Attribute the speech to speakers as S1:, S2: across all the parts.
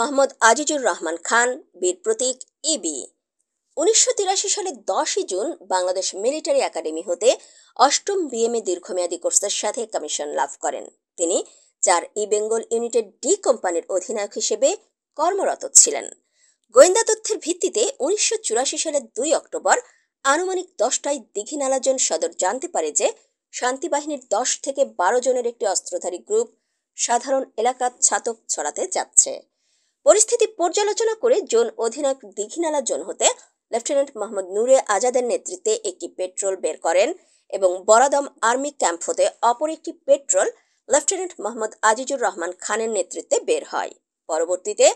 S1: মোহাম্মদ আজিজুর রহমান খান, বীর প্রতীক ইবি। 1983 সালে 10 June Bangladesh military academy হতে অষ্টম বিএমএ দীর্ঘমেয়াদী কোর্সের সাথে কমিশন লাভ করেন। তিনি 4 ই বেঙ্গল ইউনিটের ডি কোম্পানির অধিনায়ক হিসেবে কর্মরত ছিলেন। গোয়েন্দা তথ্যের ভিত্তিতে 1984 সালের 2 অক্টোবর আনুমানিক 10টায় দীঘিনালাজন সদর জানতে পারে যে শান্তিবাহিনীর 10 থেকে 12 জনের একটি অস্ত্রধারী গ্রুপ সাধারণ এলাকার ছাতক ছড়াতে যাচ্ছে। পরিস্থিতি পর্যালোচনা করে জোন অধিনায়ক দীঘিনালা জোন হতে লেফটেন্যান্ট মোহাম্মদ নূরে আজাদের নেতৃত্বে একটি পেট্রোল বের করেন এবং বরাদম আর্মি ক্যাম্প হতে অপর একটি পেট্রোল লেফটেন্যান্ট মোহাম্মদ আজিজুর রহমান খানের নেতৃত্বে বের হয়। পরবর্তীতে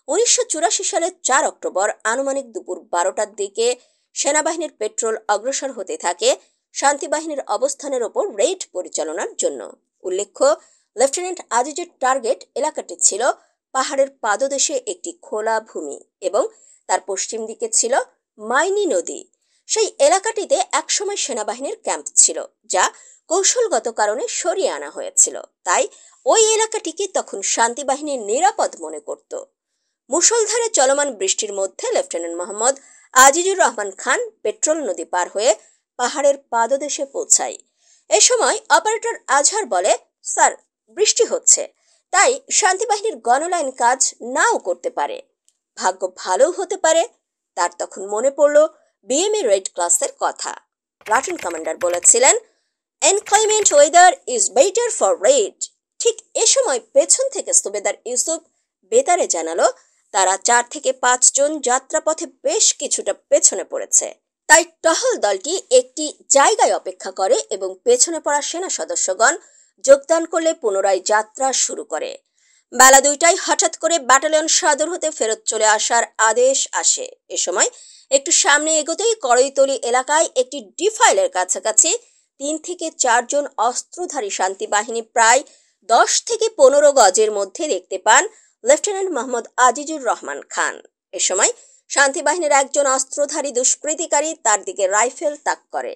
S1: 1984 সালের 4 অক্টোবর আনুমানিক দুপুর 12টার দিকে সেনাবাহিনীর পেট্রোল অগ্রসর হতে থাকে শান্তিবাহিনীর অবস্থানের ওপর রেইড পরিচালনার জন্য। উল্লেখ্য, লেফটেন্যান্ট আজিজের টার্গেট এলাকাটি ছিল পাহাড়ের পাদদেশে একটি খোলা ভূমি এবং তার পশ্চিম দিকে ছিল মাইনি নদী। সেই এলাকাটিতে একসময় সেনাবাহিনীর ক্যাম্প ছিল, যা কৌশলগত কারণে সরিয়ে আনা হয়েছিল। তাই ওই এলাকাটিকে তখন শান্তিবাহিনীর নিরাপদ মনে করত। মুষলধারে চলমান বৃষ্টির মধ্যে লেফটেন্যান্ট মোহাম্মদ আজিজুর রহমান খান পেট্রোল নদী পার হয়ে পাহাড়ের পাদদেশে পৌঁছায়। এ সময় অপারেটর আজহার বলে, স্যার, বৃষ্টি হচ্ছে, তাই শান্তিবাহিনীর গণলাইন কাজ নাও করতে পারে, ভাগ্য ভালোও হতে পারে। তার তখন মনে পড়ল বিএমএ রেড ক্লাসের কথা। প্লাটুন কমান্ডার বলেছিলেন, inclement weather is better for raid. ঠিক এ সময় পেছন থেকে সুবেদার ইউসুফ বেতারে জানালো তারা 4 থেকে 5 জন যাত্রাপথে বেশ কিছুটা পেছনে পড়েছে। তাই টহল দলটি একটি জায়গায় অপেক্ষা করে এবং পেছনে পড়া সেনা সদস্যগণ যোগদান করলে পুনরায় যাত্রা শুরু করে। বেলা 2টায় হঠাৎ করে ব্যাটালিয়ন সদর হতে ফেরত চলে আসার আদেশ আসে। এ সময় একটু সামনে এগোতেই কড়ইতলি এলাকায় একটি ডিফাইলের কাছাকাছি 3 থেকে 4 জন অস্ত্রধারী শান্তিবাহিনী প্রায় 10 থেকে 15 গজের মধ্যে দেখতে পান লেফটেন্যান্ট মোহাম্মদ আজিজুর রহমান খান। এ সময় শান্তিবাহিনীর একজন অস্ত্রধারী দুষ্কৃতিকারী তার দিকে রাইফেল তাক করে।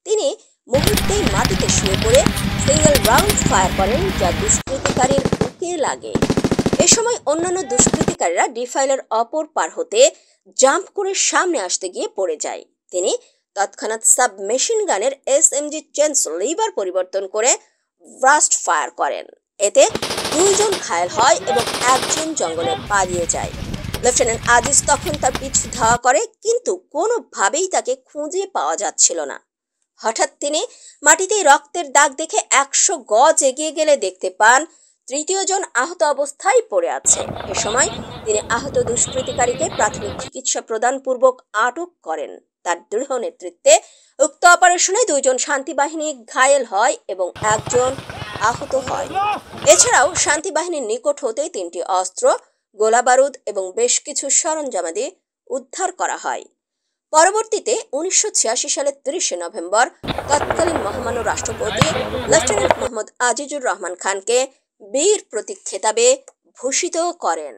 S1: তিনি মুহূর্তেই মাটিতে শুয়ে পড়ে সিঙ্গেল রাউন্ড ফায়ার করেন, যা দুষ্কৃতিকারীর বুকে লাগে। এ সময় অন্যান্য দুষ্কৃতিকারীরা ডিফাইলের অপর পার হতে জাম্প করে সামনে আসতে গিয়ে পড়ে যায়। তিনি তৎক্ষণাৎ সাব মেশিন গানের SMG চেঞ্জ লিভার পরিবর্তন করে ব্রাস্ট ফায়ার করেন। এতে 2 জন ঘায়েল হয় এবং 1 জন জঙ্গলে পালিয়ে যায়। লেফটেন্যান্ট আজিজ তখন তার পিছু ধাওয়া করে, কিন্তু কোনোভাবেই তাকে খুঁজে পাওয়া যাচ্ছিল না। হঠাৎ তিনি মাটিতে রক্তের দাগ দেখে 100 গজ এগিয়ে গেলে দেখতে পান 3য় জন আহত অবস্থায় পড়ে আছে। এ সময় তিনি আহত দুষ্কৃতিকারীকে প্রাথমিক চিকিৎসা প্রদান পূর্বক আটক করেন। তার দৃঢ় নেতৃত্বে উক্ত অপারেশনে 2 জন শান্তিবাহিনী ঘায়েল হয় এবং 1 জন আহত হয়। এছাড়াও শান্তিবাহিনীর নিকট হতে 3টি অস্ত্র, গোলা বারুদ এবং বেশ কিছু সরঞ্জামাদি উদ্ধার করা হয়। পরবর্তীতে 1986 সালের 30 নভেম্বর তৎকালীন মহামান্য রাষ্ট্রপতি লেফটেন্যান্ট মোহাম্মদ আজিজুর রহমান খানকে বীর প্রতীক খেতাবে ভূষিত করেন।